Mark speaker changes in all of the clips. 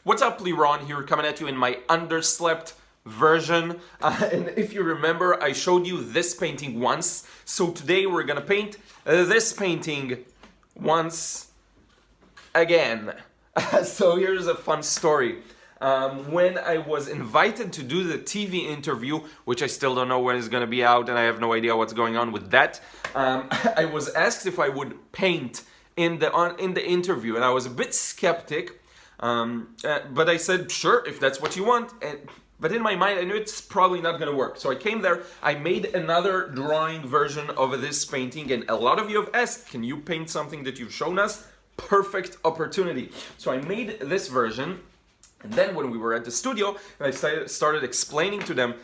Speaker 1: What's up, Liron here, coming at you in my underslept version. And if you remember, I showed you this painting once. So today we're gonna paint this painting once again. So here's a fun story. When I was invited to do the TV interview, which I still don't know when it's gonna be out, and I have no idea what's going on with that, I was asked if I would paint in the interview, and I was a bit skeptic. But I said, sure, if that's what you want. But in my mind, I knew it's probably not going to work. So I came there, I made another drawing version of this painting, and a lot of you have asked, can you paint something that you've shown us? Perfect opportunity. So I made this version, and then when we were at the studio, and I started explaining to them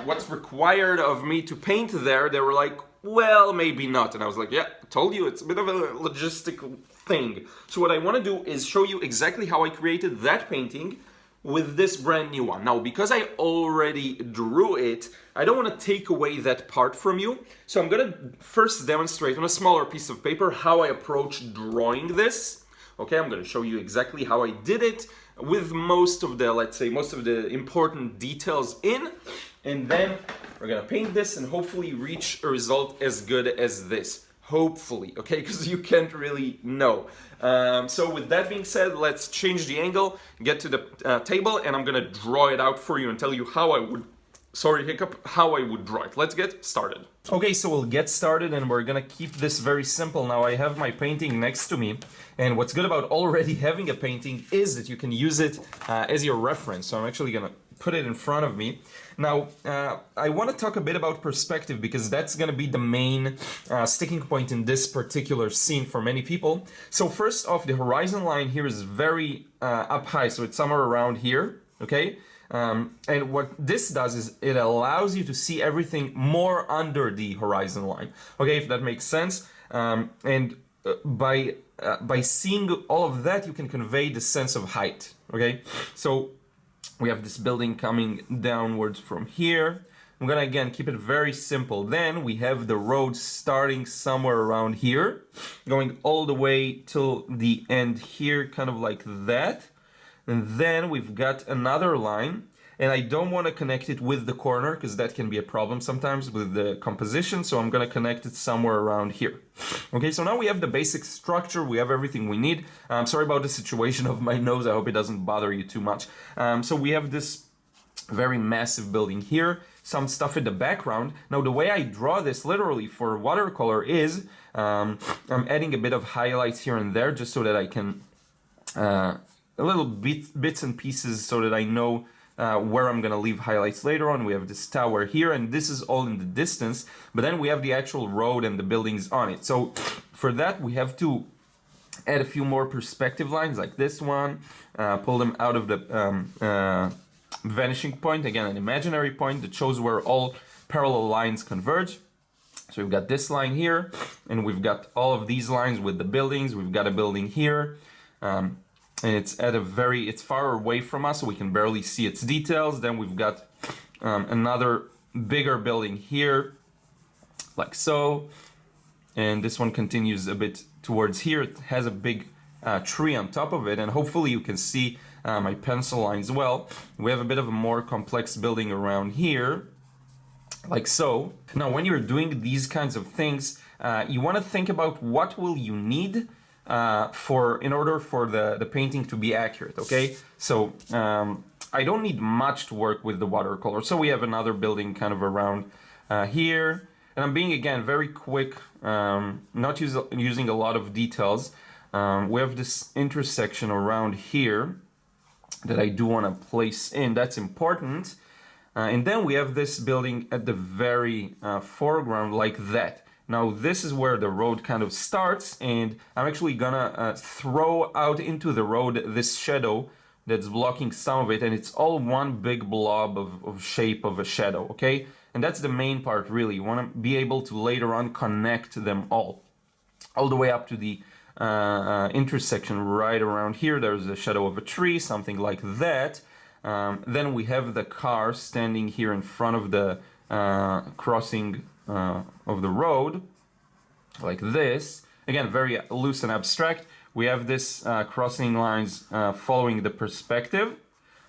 Speaker 1: what's required of me to paint there, they were like, well, maybe not. And I was like, yeah, I told you, it's a bit of a logistical thing. So what I want to do is show you exactly how I created that painting with this brand new one. Now, because I already drew it, I don't want to take away that part from you. So I'm going to first demonstrate on a smaller piece of paper how I approach drawing this. Okay, I'm going to show you exactly how I did it with most of the, let's say, most of the important details in. And then we're going to paint this and hopefully reach a result as good as this. Hopefully, okay, because you can't really know. So with that being said, let's change the angle, get to the table, and I'm gonna draw it out for you and tell you how I would, how I would draw it. Let's get started. Okay, so we'll get started and we're gonna keep this very simple. Now I have my painting next to me, and what's good about already having a painting is that you can use it as your reference. So I'm actually gonna put it in front of me. Now, I want to talk a bit about perspective because that's going to be the main sticking point in this particular scene for many people. So first off, the horizon line here is very up high, so it's somewhere around here, okay? And what this does is it allows you to see everything more under the horizon line, okay, if that makes sense. And by seeing all of that, you can convey the sense of height, okay? So we have this building coming downwards from here. I'm gonna again keep it very simple. Then we have the road starting somewhere around here, going all the way till the end here, kind of like that. And then we've got another line, and I don't want to connect it with the corner because that can be a problem sometimes with the composition, so I'm gonna connect it somewhere around here. Okay, so now we have the basic structure, we have everything we need. Sorry about the situation of my nose, I hope it doesn't bother you too much. So we have this very massive building here, some stuff in the background. Now the way I draw this literally for watercolor is, I'm adding a bit of highlights here and there just so that I can, a little bits and pieces so that I know where I'm gonna leave highlights later on. We have this tower here, and this is all in the distance, but then we have the actual road and the buildings on it. So for that, we have to add a few more perspective lines like this one, pull them out of the vanishing point, again, an imaginary point that shows where all parallel lines converge. So we've got this line here, and we've got all of these lines with the buildings. We've got a building here. And it's at it's far away from us, so we can barely see its details. Then we've got another bigger building here, like so. And this one continues a bit towards here. It has a big tree on top of it, and hopefully you can see my pencil lines well. We have a bit of a more complex building around here, like so. Now, when you're doing these kinds of things, you want to think about what will you need in order for the painting to be accurate, okay? So I don't need much to work with the watercolor. So we have another building kind of around here, and I'm being again very quick, not using a lot of details. We have this intersection around here that I do want to place in. That's important. And then we have this building at the very foreground like that. Now this is where the road kind of starts, and I'm actually gonna throw out into the road this shadow that's blocking some of it, and it's all one big blob of shape of a shadow, okay? And that's the main part, really. You want to be able to later on connect them all the way up to the intersection right around here. There's a shadow of a tree, something like that. Then we have the car standing here in front of the crossing of the road, like this. Again, very loose and abstract. we have this crossing lines following the perspective.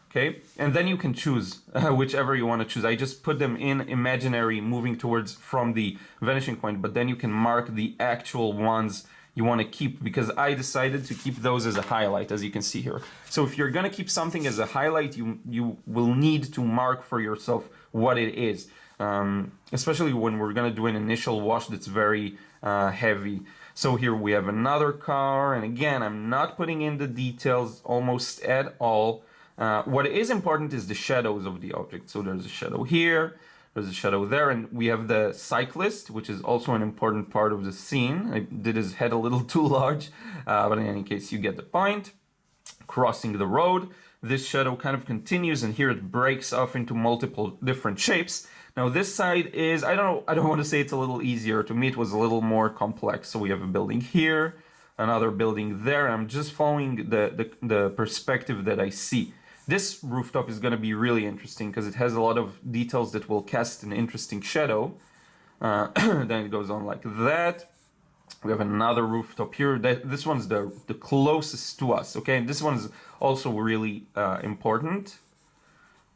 Speaker 1: Okay, and then you can choose whichever you want to choose. I just put them in imaginary, moving towards from the vanishing point, but then you can mark the actual ones you want to keep, because I decided to keep those as a highlight, as you can see here. So if you're going to keep something as a highlight, you will need to mark for yourself what it is, especially when we're going to do an initial wash that's very heavy. So here we have another car, and again, I'm not putting in the details almost at all. What is important is the shadows of the object. So there's a shadow here, there's a shadow there, and we have the cyclist, which is also an important part of the scene. I did his head a little too large, but in any case, you get the point. Crossing the road, this shadow kind of continues, and here it breaks off into multiple different shapes. Now this side is, I don't want to say it's a little easier. To me, it was a little more complex. So we have a building here, another building there, and I'm just following the perspective that I see. This rooftop is going to be really interesting because it has a lot of details that will cast an interesting shadow. Then it goes on like that. We have another rooftop here. This one's the closest to us, okay? And this one's also really important,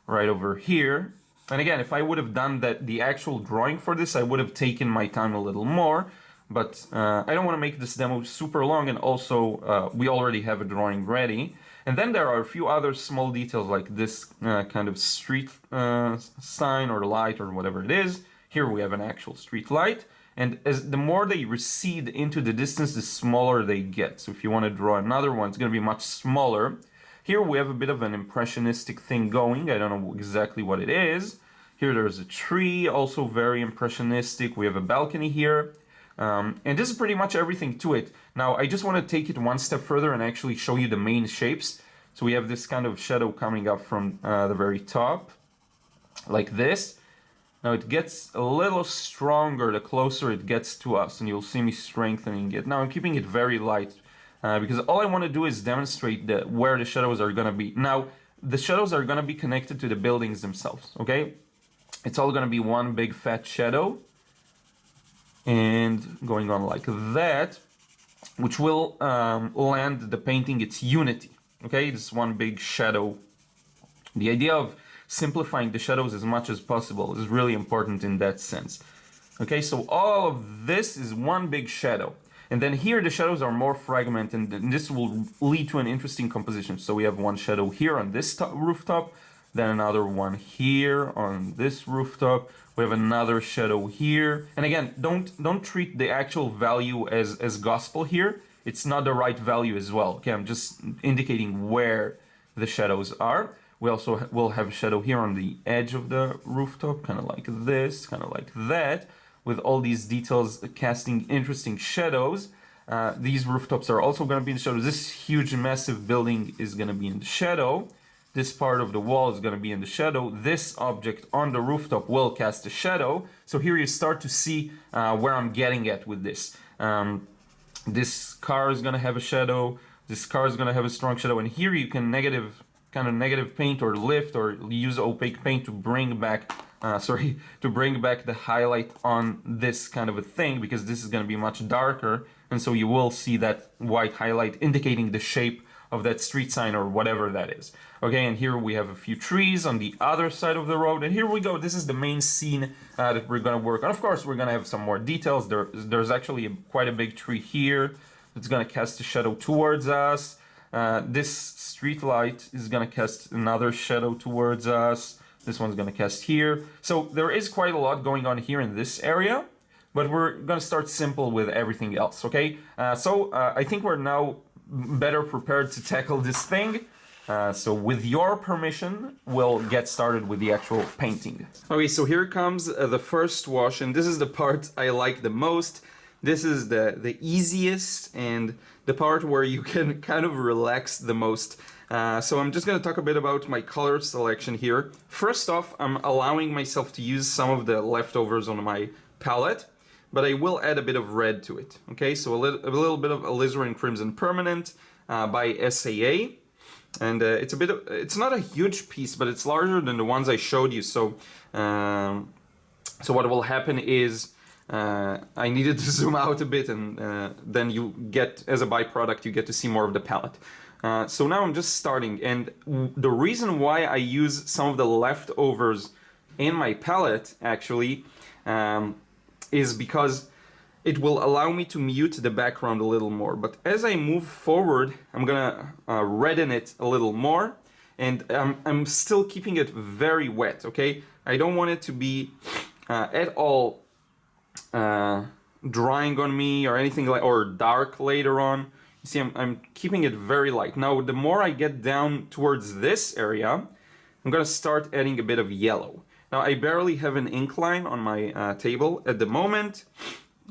Speaker 1: right over here. And again, if I would have done the actual drawing for this, I would have taken my time a little more. But I don't want to make this demo super long, and also we already have a drawing ready. And then there are a few other small details like this kind of street sign or light or whatever it is. Here we have an actual street light. And the more they recede into the distance, the smaller they get. So if you want to draw another one, it's going to be much smaller. Here we have a bit of an impressionistic thing going. I don't know exactly what it is. Here there's a tree, also very impressionistic. We have a balcony here. And this is pretty much everything to it. Now, I just want to take it one step further and actually show you the main shapes. So we have this kind of shadow coming up from the very top, like this. Now it gets a little stronger the closer it gets to us, and you'll see me strengthening it. Now I'm keeping it very light because all I want to do is demonstrate where the shadows are going to be. Now, the shadows are going to be connected to the buildings themselves, okay? It's all going to be one big fat shadow. And going on like that, which will land the painting its unity, okay? This one big shadow. The idea of simplifying the shadows as much as possible is really important in that sense. Okay, so all of this is one big shadow. And then here the shadows are more fragmented, and this will lead to an interesting composition. So we have one shadow here on this rooftop, then another one here on this rooftop. We have another shadow here. And again, don't treat the actual value as gospel here. It's not the right value as well. Okay, I'm just indicating where the shadows are. We also will have a shadow here on the edge of the rooftop, kind of like this, kind of like that, with all these details casting interesting shadows. These rooftops are also going to be in the shadow. This huge, massive building is going to be in the shadow. This part of the wall is going to be in the shadow. This object on the rooftop will cast a shadow. So here you start to see where I'm getting at with this. This car is going to have a shadow. This car is going to have a strong shadow. And here you can negative paint or lift or use opaque paint to bring back the highlight on this kind of a thing, because this is going to be much darker, and so you will see that white highlight indicating the shape of that street sign or whatever that is. Okay, and here we have a few trees on the other side of the road, and here we go. This is the main scene that we're going to work on. Of course, we're going to have some more details. There's actually quite a big tree here that's going to cast a shadow towards us. This street light is going to cast another shadow towards us. This one's going to cast here. So there is quite a lot going on here in this area, but we're going to start simple with everything else, okay? So I think we're now better prepared to tackle this thing. So with your permission, we'll get started with the actual painting. Okay, so here comes the first wash, and this is the part I like the most. This is the easiest and the part where you can kind of relax the most. So I'm just going to talk a bit about my color selection here. First off, I'm allowing myself to use some of the leftovers on my palette, but I will add a bit of red to it. Okay, so a little bit of Alizarin Crimson Permanent by SAA. And it's not a huge piece, but it's larger than the ones I showed you. So what will happen is I needed to zoom out a bit, and then you get, as a byproduct, you get to see more of the palette. So now I'm just starting, and the reason why I use some of the leftovers in my palette actually is because it will allow me to mute the background a little more. But as I move forward, I'm gonna redden it a little more, and I'm still keeping it very wet, okay? I don't want it to be at all drying on me or anything like, or dark later on. You see, I'm keeping it very light. Now, the more I get down towards this area, I'm gonna start adding a bit of yellow. Now, I barely have an incline on my table at the moment.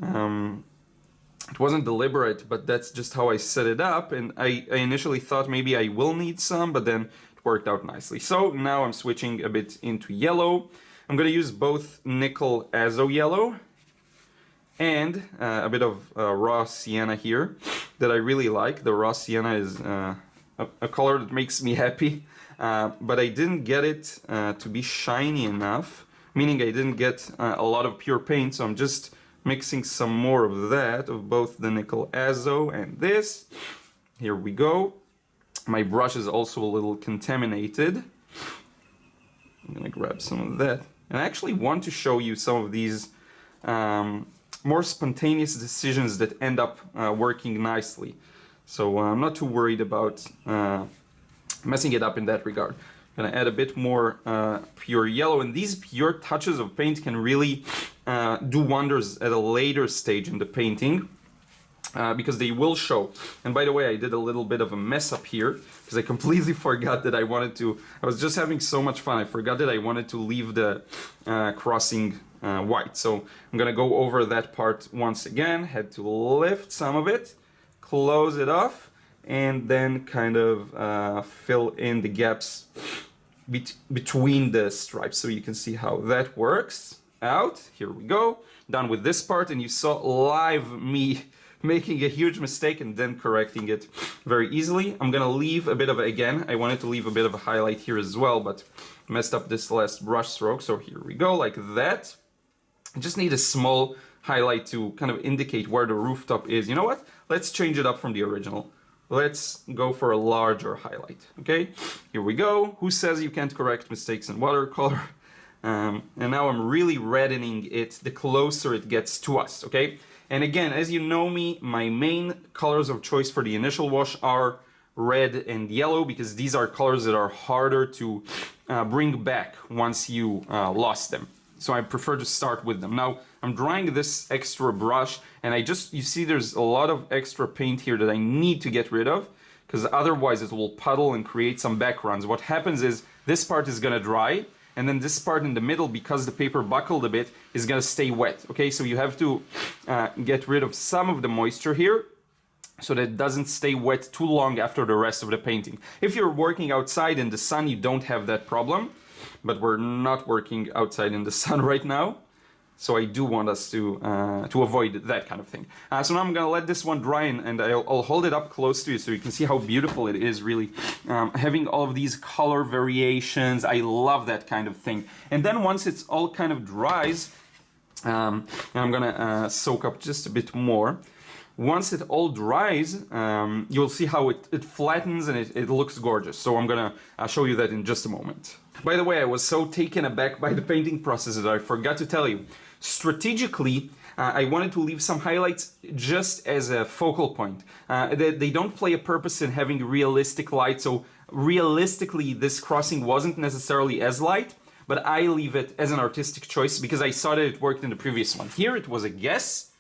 Speaker 1: It wasn't deliberate, but that's just how I set it up, and I initially thought maybe I will need some, but then it worked out nicely. So now I'm switching a bit into yellow. I'm gonna use both nickel azo yellow and a bit of raw sienna here that I really like. The raw sienna is a color that makes me happy, but I didn't get it to be shiny enough, meaning I didn't get a lot of pure paint, so I'm just mixing some more of that, of both the nickel azo and this. Here we go. My brush is also a little contaminated. I'm gonna grab some of that. And I actually want to show you some of these more spontaneous decisions that end up working nicely. So I'm not too worried about messing it up in that regard. I'm gonna add a bit more pure yellow, and these pure touches of paint can really do wonders at a later stage in the painting, because they will show. And by the way, I did a little bit of a mess up here because I completely forgot that I wanted to, I was just having so much fun, I forgot that I wanted to leave the crossing white. So I'm gonna go over that part once again, had to lift some of it, close it off, and then kind of fill in the gaps between the stripes, so you can see how that works out. Here we go, done with this part, and you saw live me making a huge mistake and then correcting it very easily. I'm gonna leave a bit of, again, I wanted to leave a bit of a highlight here as well, but messed up this last brush stroke, so here we go, like that. I just need a small highlight to kind of indicate where the rooftop is. You know what? Let's change it up from the original. Let's go for a larger highlight, okay? Here we go. Who says you can't correct mistakes in watercolor? And now I'm really reddening it the closer it gets to us, okay? And again, as you know me, my main colors of choice for the initial wash are red and yellow, because these are colors that are harder to bring back once you lost them. So I prefer to start with them. Now, I'm drying this extra brush, and you see there's a lot of extra paint here that I need to get rid of, because otherwise it will puddle and create some backgrounds. What happens is this part is gonna dry, and then this part in the middle, because the paper buckled a bit, is gonna stay wet, okay? So you have to get rid of some of the moisture here, so that it doesn't stay wet too long after the rest of the painting. If you're working outside in the sun, you don't have that problem, but we're not working outside in the sun right now, so I do want us to avoid that kind of thing. So now I'm gonna let this one dry, and I'll hold it up close to you so you can see how beautiful it is, really. Having all of these color variations, I love that kind of thing. And then once it's all kind of dries, I'm gonna soak up just a bit more. Once it all dries, you'll see how it flattens and it looks gorgeous. So I'm gonna show you that in just a moment. By the way, I was so taken aback by the painting process that I forgot to tell you. Strategically, I wanted to leave some highlights just as a focal point. They don't play a purpose in having realistic light, so realistically this crossing wasn't necessarily as light, but I leave it as an artistic choice because I saw that it worked in the previous one. Here it was a guess.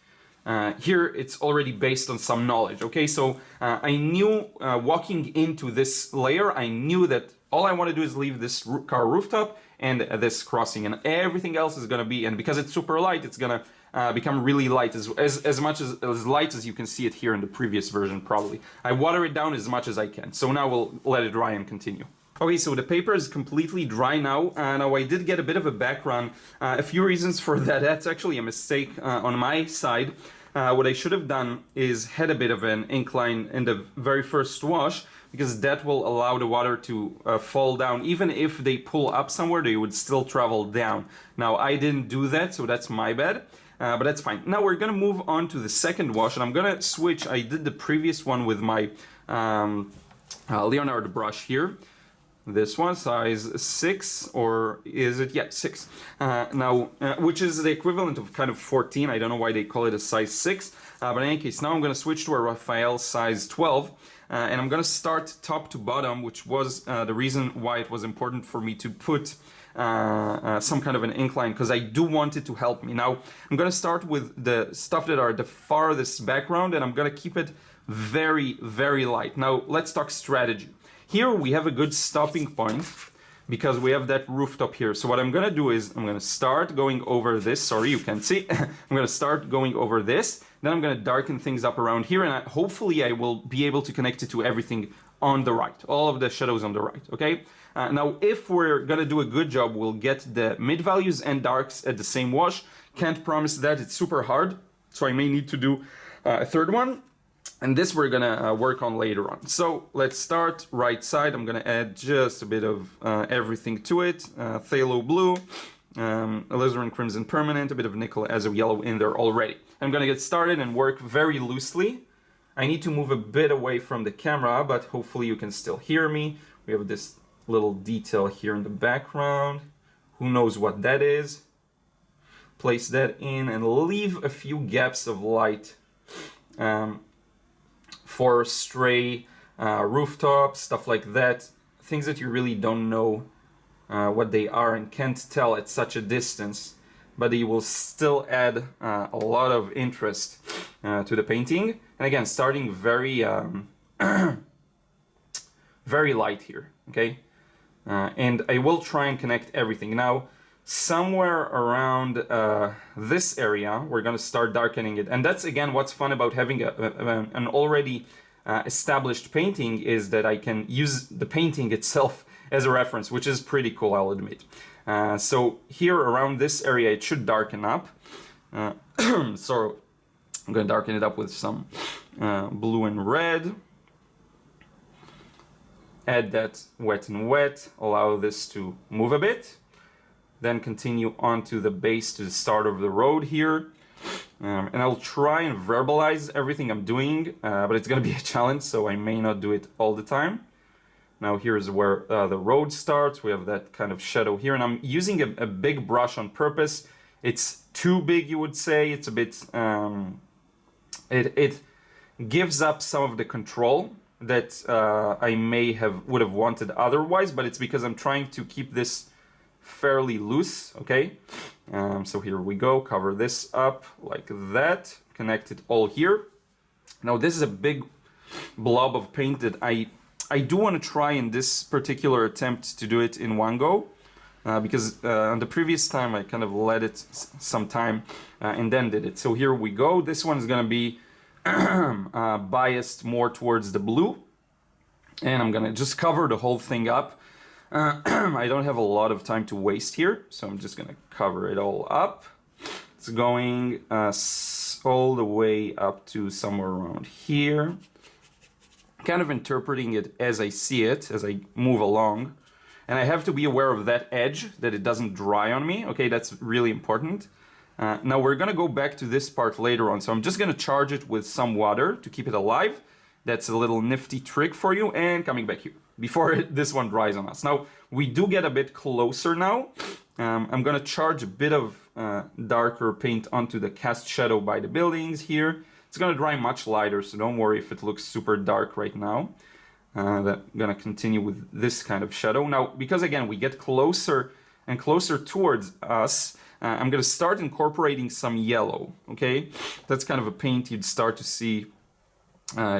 Speaker 1: Here it's already based on some knowledge, okay? So I knew walking into this layer, I knew that all I want to do is leave this car rooftop and this crossing, and everything else is going to be, and because it's super light, it's going to become really light, as much as light as you can see it here in the previous version, probably. I water it down as much as I can. So now we'll let it dry and continue. Okay, so the paper is completely dry now. Now I did get a bit of a background. A few reasons for that. That's actually a mistake on my side. What I should have done is had a bit of an incline in the very first wash, because that will allow the water to fall down. Even if they pull up somewhere, they would still travel down. Now I didn't do that, so that's my bad.
Speaker 2: but that's fine. Now we're gonna move on to the second wash, and I'm gonna switch. I did the previous one with my Leonard brush here. This one, size 6, or is it? Yeah, 6. Which is the equivalent of kind of 14. I don't know why they call it a size 6. But in any case, now I'm going to switch to a Raphael size 12. And I'm going to start top to bottom, which was the reason why it was important for me to put some kind of an incline, because I do want it to help me. Now, I'm going to start with the stuff that are the farthest background, and I'm going to keep it very, very light. Now, let's talk strategy. Here we have a good stopping point because we have that rooftop here. So what I'm gonna do is I'm gonna start going over this. Sorry, you can't see. I'm gonna start going over this. Then I'm gonna darken things up around here, and hopefully I will be able to connect it to everything on the right. All of the shadows on the right, okay? Now, if we're gonna do a good job, we'll get the mid values and darks at the same wash. Can't promise that, it's super hard. So I may need to do a third one. And this we're gonna work on later on. So let's start right side. I'm gonna add just a bit of everything to it. Phthalo blue, alizarin crimson permanent, a bit of nickel as a yellow in there already. I'm gonna get started and work very loosely. I need to move a bit away from the camera, but hopefully you can still hear me. We have this little detail here in the background. Who knows what that is? Place that in and leave a few gaps of light. For stray rooftops, stuff like that, things that you really don't know what they are and can't tell at such a distance, but they will still add a lot of interest to the painting. And again, starting very very light here, okay? And I will try and connect everything. Now, somewhere around this area, we're going to start darkening it. And that's, again, what's fun about having an already established painting, is that I can use the painting itself as a reference, which is pretty cool, I'll admit. So here around this area, it should darken up. So I'm going to darken it up with some blue and red. Add that wet and wet, allow this to move a bit. Then continue on to the base, to the start of the road here. And I'll try and verbalize everything I'm doing, but it's gonna be a challenge, so I may not do it all the time. Now here's where the road starts. We have that kind of shadow here, and I'm using a big brush on purpose. It's too big, you would say. It's a bit, it gives up some of the control that I would have wanted otherwise, but it's because I'm trying to keep this fairly loose, okay? So here we go, cover this up like that, connect it all here. Now this is a big blob of paint that I do want to try in this particular attempt to do it in one go, because on the previous time I kind of let it some time and then did it. So here we go. This one is going to be biased more towards the blue, and I'm going to just cover the whole thing up. I don't have a lot of time to waste here, so I'm just gonna cover it all up. It's going all the way up to somewhere around here. Kind of interpreting it as I see it, as I move along. And I have to be aware of that edge, that it doesn't dry on me. Okay, that's really important. Now we're gonna go back to this part later on, so I'm just gonna charge it with some water to keep it alive. That's a little nifty trick for you, and coming back here before this one dries on us. Now, we do get a bit closer now. I'm gonna charge a bit of darker paint onto the cast shadow by the buildings here. It's gonna dry much lighter, so don't worry if it looks super dark right now. I'm gonna continue with this kind of shadow. Now, because again, we get closer and closer towards us, I'm gonna start incorporating some yellow, okay? That's kind of a paint you'd start to see.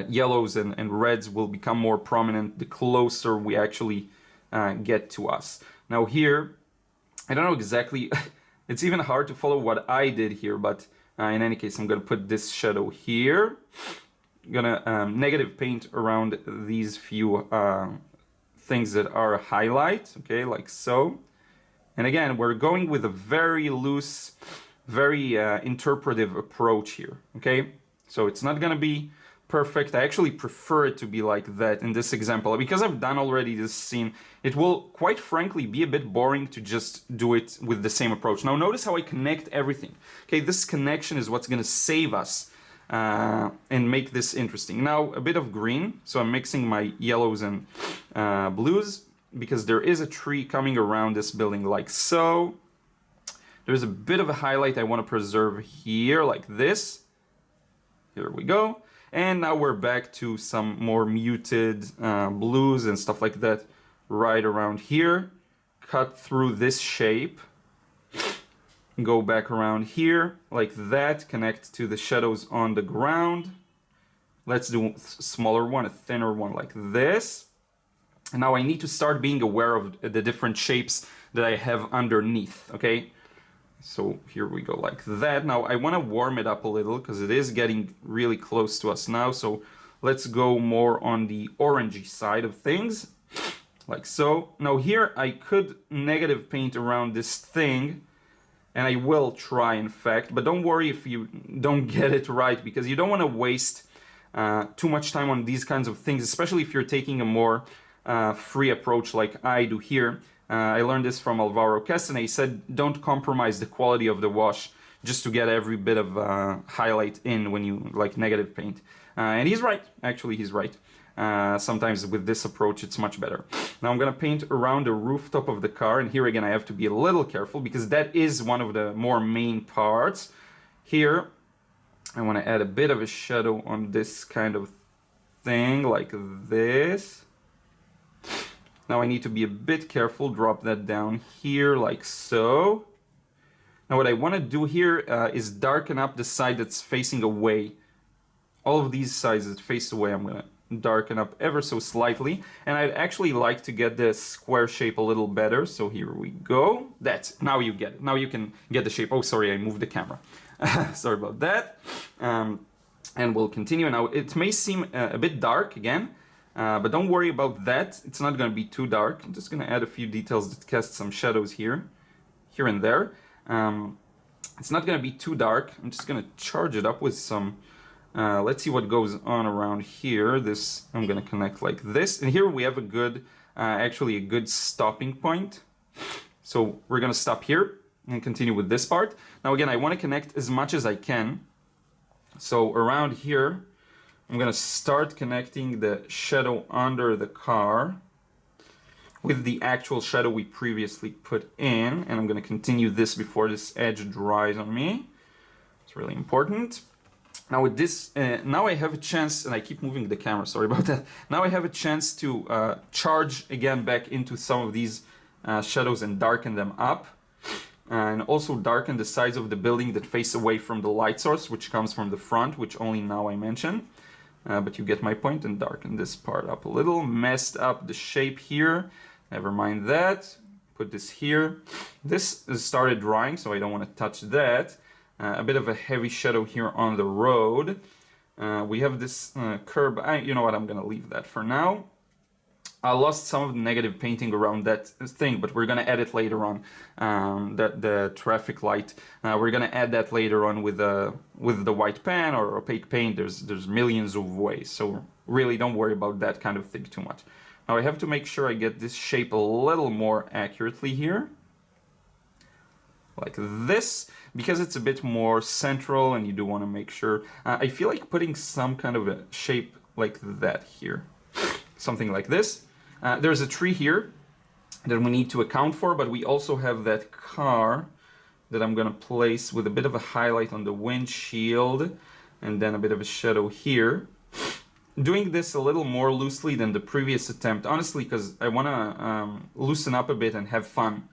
Speaker 2: Yellows and reds will become more prominent the closer we actually get to us. Now here, I don't know exactly, it's even hard to follow what I did here, but in any case, I'm going to put this shadow here. I'm going to negative paint around these few things that are a highlight, okay, like so. And again, we're going with a very loose, very interpretive approach here, okay? So it's not going to be perfect. I actually prefer it to be like that in this example. Because I've done already this scene, it will quite frankly be a bit boring to just do it with the same approach. Now notice how I connect everything. Okay, this connection is what's going to save us and make this interesting. Now a bit of green, so I'm mixing my yellows and blues because there is a tree coming around this building like so. There's a bit of a highlight I want to preserve here like this. Here we go. And now we're back to some more muted blues and stuff like that right around here. Cut through this shape. Go back around here like that. Connect to the shadows on the ground. Let's do a smaller one, a thinner one like this. And now I need to start being aware of the different shapes that I have underneath, okay? So here we go like that. Now I want to warm it up a little because it is getting really close to us now. So let's go more on the orangey side of things, like so. Now here I could negative paint around this thing, and I will try in fact, but don't worry if you don't get it right, because you don't want to waste too much time on these kinds of things, especially if you're taking a more free approach like I do here. I learned this from Alvaro Castanet. He said, don't compromise the quality of the wash just to get every bit of highlight in when you like negative paint. And he's right, actually he's right. Sometimes with this approach it's much better. Now I'm gonna paint around the rooftop of the car, and here again I have to be a little careful because that is one of the more main parts. Here I wanna add a bit of a shadow on this kind of thing like this. Now I need to be a bit careful, drop that down here like so. Now what I want to do here is darken up the side that's facing away. All of these sides that face away I'm going to darken up ever so slightly. And I'd actually like to get the square shape a little better. So here we go. That's, now you get it. Now you can get the shape. Oh, sorry, I moved the camera. Sorry about that. And we'll continue. Now it may seem a bit dark again. But don't worry about that, it's not going to be too dark. I'm just going to add a few details that cast some shadows here and there. It's not going to be too dark. I'm just going to charge it up with some, let's see what goes on around here. This, I'm going to connect like this. And here we have a good, actually a good stopping point. So we're going to stop here and continue with this part. Now again, I want to connect as much as I can. So around here, I'm going to start connecting the shadow under the car with the actual shadow we previously put in. And I'm going to continue this before this edge dries on me. It's really important. Now with this, now I have a chance, and I keep moving the camera, sorry about that. Now I have a chance to charge again back into some of these shadows and darken them up. And also darken the sides of the building that face away from the light source, which comes from the front, which only now I mention. But you get my point, and darken this part up a little. Messed up the shape here. Never mind that. Put this here. This has started drying, so I don't want to touch that. A bit of a heavy shadow here on the road. We have this curb. You know what? I'm going to leave that for now. I lost some of the negative painting around that thing, but we're going to add it later on. The traffic light. We're going to add that later on with the white pen or opaque paint. There's millions of ways, so really don't worry about that kind of thing too much. Now I have to make sure I get this shape a little more accurately here. Like this, because it's a bit more central and you do want to make sure. I feel like putting some kind of a shape like that here. Something like this. There's a tree here that we need to account for, but we also have that car that I'm going to place with a bit of a highlight on the windshield and then a bit of a shadow here. Doing this a little more loosely than the previous attempt, honestly, because I want to loosen up a bit and have fun.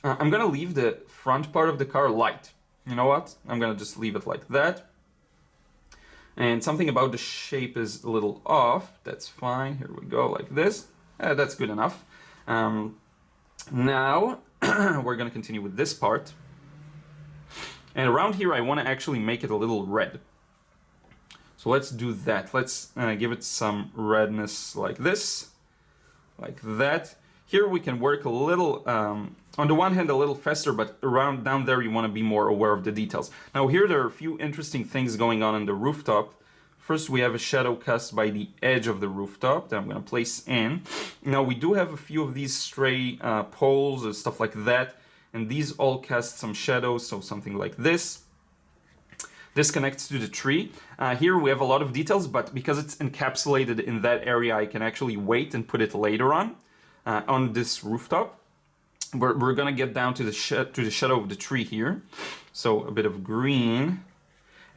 Speaker 2: I'm going to leave the front part of the car light. You know what? I'm going to just leave it like that. And something about the shape is a little off. That's fine. Here we go, like this. That's good enough. Now, we're going to continue with this part. And around here, I want to actually make it a little red. So let's do that. Let's give it some redness like this. Like that. Here we can work a little, on the one hand a little faster, but around down there you want to be more aware of the details. Now here there are a few interesting things going on the rooftop. First, we have a shadow cast by the edge of the rooftop that I'm going to place in. Now, we do have a few of these stray poles and stuff like that, and these all cast some shadows, so something like this. This connects to the tree. Here we have a lot of details, but because it's encapsulated in that area, I can actually wait and put it later on this rooftop. We're going to get down to the shadow of the tree here. So a bit of green.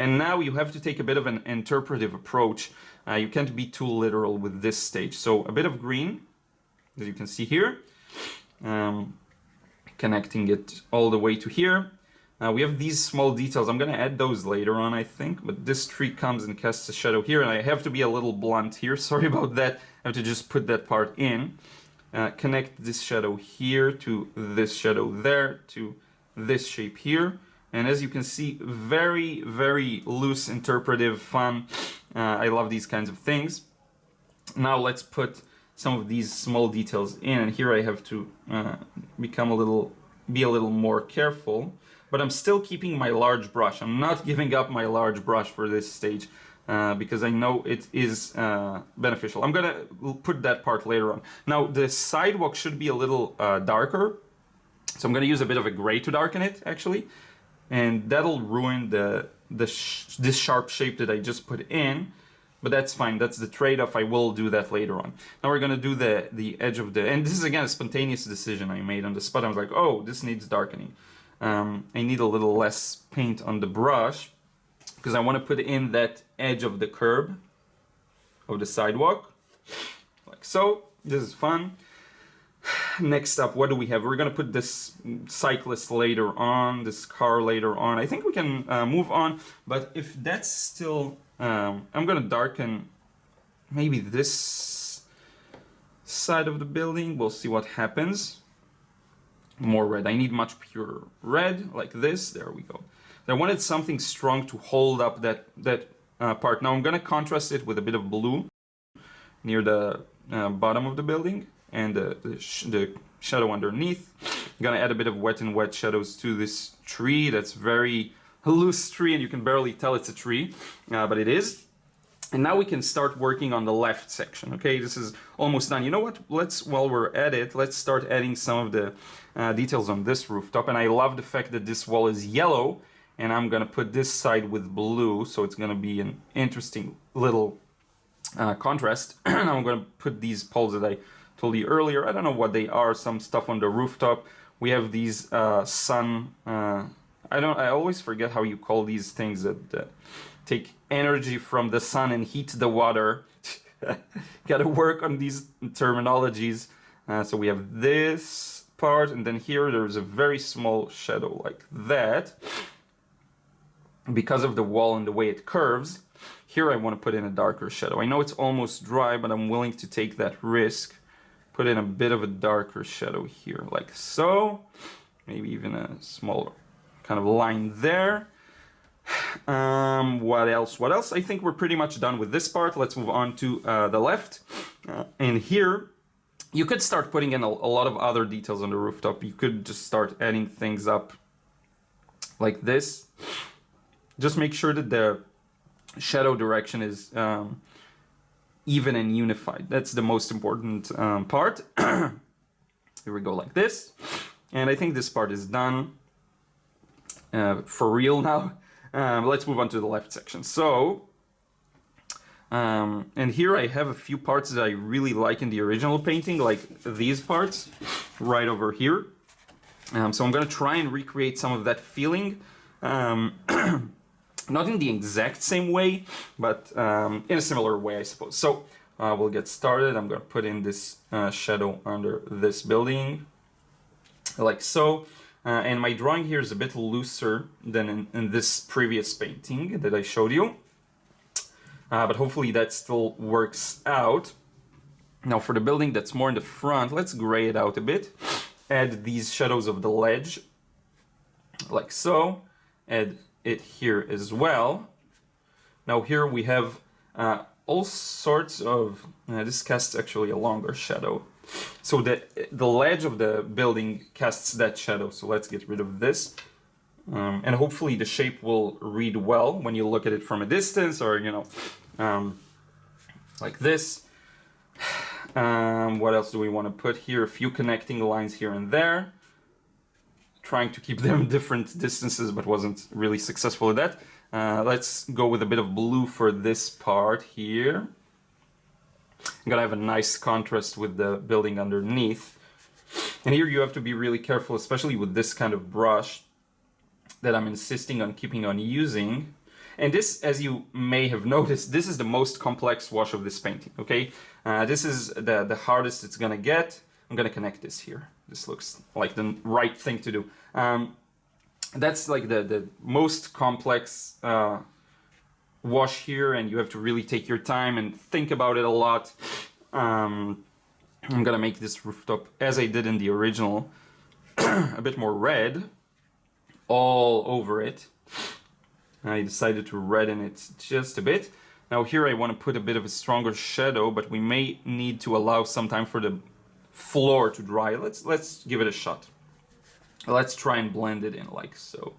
Speaker 2: And now you have to take a bit of an interpretive approach. You can't be too literal with this stage. So a bit of green, as you can see here, connecting it all the way to here. We have these small details. I'm going to add those later on, I think. But this tree comes and casts a shadow here, and I have to be a little blunt here. Sorry about that. I have to just put that part in. Connect this shadow here to this shadow there to this shape here. And as you can see, very, very loose, interpretive, fun. I love these kinds of things. Now let's put some of these small details in. And here I have to be a little more careful. But I'm still keeping my large brush. I'm not giving up my large brush for this stage because I know it is beneficial. I'm gonna put that part later on. Now the sidewalk should be a little darker. So I'm gonna use a bit of a gray to darken it, actually. And that'll ruin this sharp shape that I just put in, but that's fine. That's the trade-off. I will do that later on. Now we're gonna do the edge of and this is again a spontaneous decision I made on the spot. I was like, oh, this needs darkening. I need a little less paint on the brush because I want to put in that edge of the curb of the sidewalk, like so. This is fun. Next up, what do we have? We're going to put this cyclist later on, this car later on. I think we can move on, but if that's still... I'm going to darken maybe this side of the building. We'll see what happens. More red. I need much pure red, like this. There we go. I wanted something strong to hold up that part. Now I'm going to contrast it with a bit of blue near the bottom of the building. And the shadow underneath. I'm gonna add a bit of wet and wet shadows to this tree. That's very loose tree, and you can barely tell it's a tree, but it is. And now we can start working on the left section. Okay, this is almost done. You know what? While we're at it, let's start adding some of the details on this rooftop. And I love the fact that this wall is yellow, and I'm gonna put this side with blue, so it's gonna be an interesting little contrast. Now I'm gonna put these poles that I told you earlier. I don't know what they are. Some stuff on the rooftop. We have these sun. I always forget how you call these things that take energy from the sun and heat the water. Got to work on these terminologies. So we have this part, and then here there's a very small shadow like that. Because of the wall and the way it curves, here I want to put in a darker shadow. I know it's almost dry, but I'm willing to take that risk. Put in a bit of a darker shadow here, like so. Maybe even a small kind of line there. What else? What else? I think we're pretty much done with this part. Let's move on to the left. And here, you could start putting in a lot of other details on the rooftop. You could just start adding things up like this. Just make sure that the shadow direction is even and unified. That's the most important part. Here we go, like this. And I think this part is done for real now. Let's move on to the left section. So, and here I have a few parts that I really like in the original painting, like these parts right over here. So I'm gonna try and recreate some of that feeling. Not in the exact same way, but in a similar way, I suppose. So we'll get started. I'm going to put in this shadow under this building, like so. And my drawing here is a bit looser than in this previous painting that I showed you. But hopefully that still works out. Now for the building that's more in the front, let's gray it out a bit. Add these shadows of the ledge, like so. Add it here as well. Now here we have all sorts of, this casts actually a longer shadow. So the ledge of the building casts that shadow. So let's get rid of this. And hopefully the shape will read well when you look at it from a distance, or, you know, like this. What else do we want to put here? A few connecting lines here and there. Trying to keep them different distances, but wasn't really successful at that. Let's go with a bit of blue for this part here. I'm gonna have a nice contrast with the building underneath. And here you have to be really careful, especially with this kind of brush that I'm insisting on keeping on using. And this, as you may have noticed, this is the most complex wash of this painting, okay? This is the hardest it's gonna get. I'm gonna connect this here. This looks like the right thing to do. That's like the most complex wash here, and you have to really take your time and think about it a lot. I'm gonna make this rooftop, as I did in the original, a bit more red all over it. I decided to redden it just a bit. Now here I want to put a bit of a stronger shadow, but we may need to allow some time for the floor to dry. Let's give it a shot. Let's try and blend it in like so.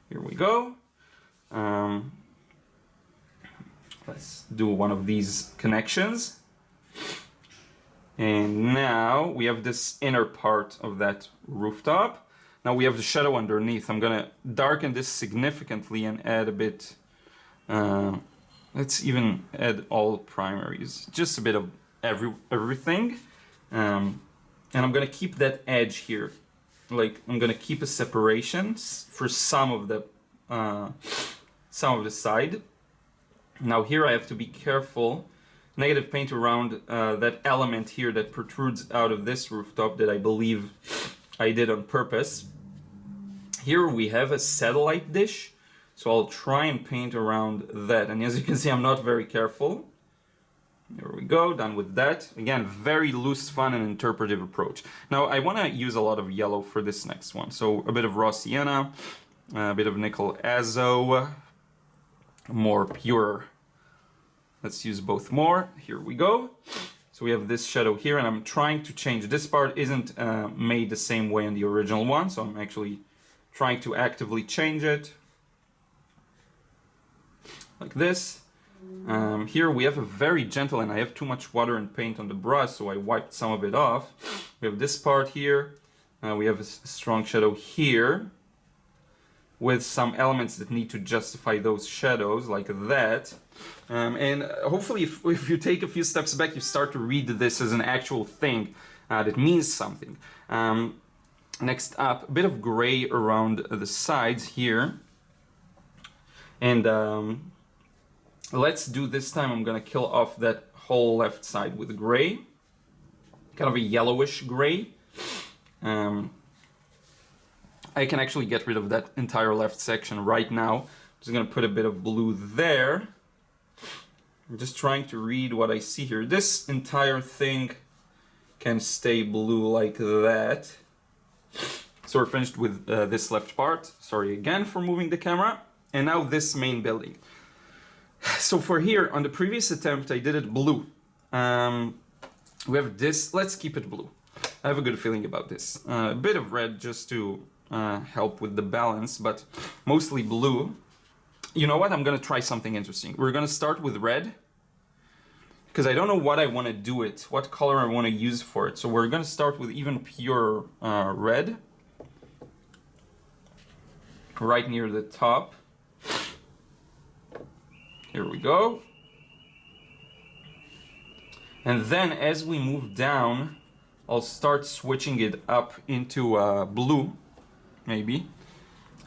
Speaker 2: Here we go. Let's do one of these connections. And now we have this inner part of that rooftop. Now we have the shadow underneath. I'm gonna darken this significantly and add a bit, let's even add all primaries, just a bit of everything. And I'm gonna keep that edge here. Like I'm gonna keep a separation for some of the side. Now here I have to be careful. Negative paint around that element here that protrudes out of this rooftop that I believe I did on purpose. Here we have a satellite dish, so I'll try and paint around that. And as you can see, I'm not very careful. There we go, done with that. Again, very loose, fun, and interpretive approach. Now, I want to use a lot of yellow for this next one. So a bit of raw sienna, a bit of nickel azo, more pure. Let's use both more. Here we go. So we have this shadow here, and I'm trying to change. This part isn't made the same way in the original one, so I'm actually trying to actively change it. Like this. Here we have a very gentle, and I have too much water and paint on the brush, so I wiped some of it off. We have this part here. We have a strong shadow here with some elements that need to justify those shadows, like that. And hopefully if you take a few steps back, you start to read this as an actual thing that means something. Next up, a bit of gray around the sides here. And let's do this time, I'm gonna kill off that whole left side with gray. Kind of a yellowish gray. I can actually get rid of that entire left section right now. I'm just gonna put a bit of blue there. I'm just trying to read what I see here. This entire thing can stay blue like that. So we're finished with this left part. Sorry again for moving the camera. And now this main building. So for here, on the previous attempt, I did it blue. We have this, let's keep it blue. I have a good feeling about this. A bit of red just to help with the balance, but mostly blue. You know what, I'm gonna try something interesting. We're gonna start with red, because I don't know what I wanna do it, what color I wanna use for it. So we're gonna start with even pure red. Right near the top. Here we go. And then as we move down, I'll start switching it up into blue, maybe.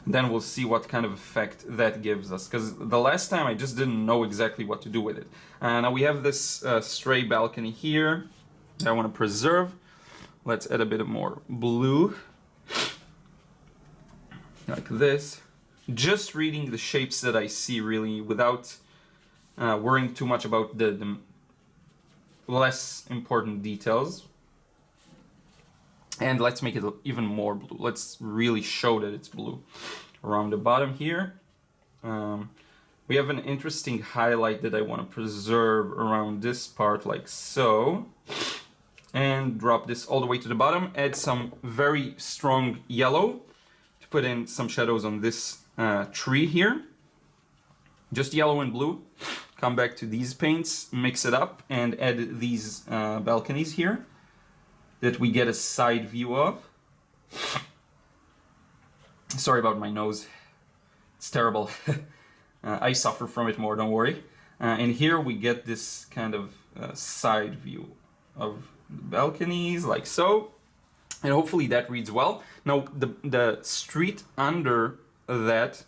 Speaker 2: Then we'll see what kind of effect that gives us. Because the last time I just didn't know exactly what to do with it. Now we have this stray balcony here that I want to preserve. Let's add a bit of more blue. Like this. Just reading the shapes that I see really without worrying too much about the less important details. And let's make it even more blue. Let's really show that it's blue. Around the bottom here, we have an interesting highlight that I want to preserve around this part, like so. And drop this all the way to the bottom. Add some very strong yellow to put in some shadows on this tree here. Just yellow and blue. come back to these paints, mix it up, and add these balconies here that we get a side view of. Sorry about my nose. It's terrible. I suffer from it more, don't worry. And here we get this kind of side view of the balconies, like so. And hopefully that reads well. Now, the street under that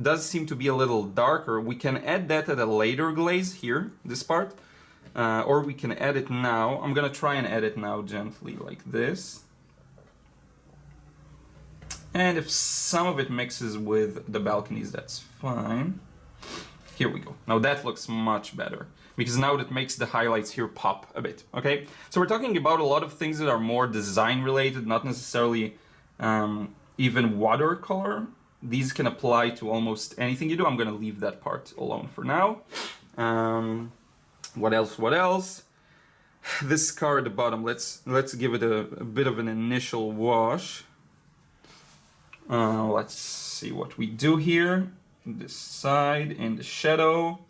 Speaker 2: does seem to be a little darker. We can add that at a later glaze here, this part. Or we can add it now. I'm gonna try and add it now gently, like this. And if some of it mixes with the balconies, that's fine. Here we go. Now that looks much better, because now that makes the highlights here pop a bit, okay? So we're talking about a lot of things that are more design related, not necessarily even watercolor. These can apply to almost anything you do. I'm gonna leave that part alone for now. What else? This car at the bottom, let's give it a bit of an initial wash. Let's see what we do here. This side in the shadow,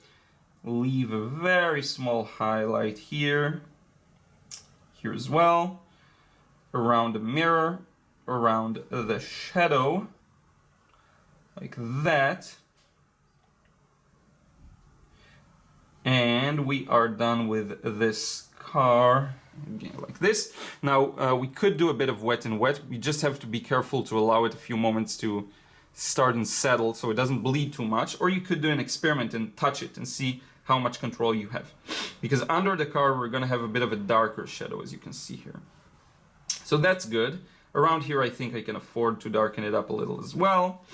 Speaker 2: leave a very small highlight here as well, around the mirror, around the shadow, like that, and we are done with this car. Again, like this. Now we could do a bit of wet and wet. We just have to be careful to allow it a few moments to start and settle so it doesn't bleed too much. Or you could do an experiment and touch it and see how much control you have. Because under the car we're gonna have a bit of a darker shadow, as you can see here. So that's good. Around here I think I can afford to darken it up a little as well.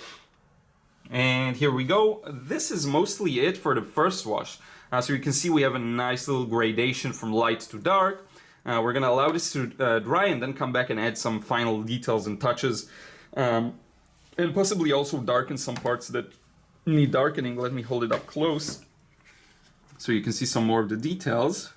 Speaker 2: And here we go. This is mostly it for the first wash. So you can see we have a nice little gradation from light to dark. We're gonna allow this to dry and then come back and add some final details and touches. And possibly also darken some parts that need darkening. Let me hold it up close so you can see some more of the details.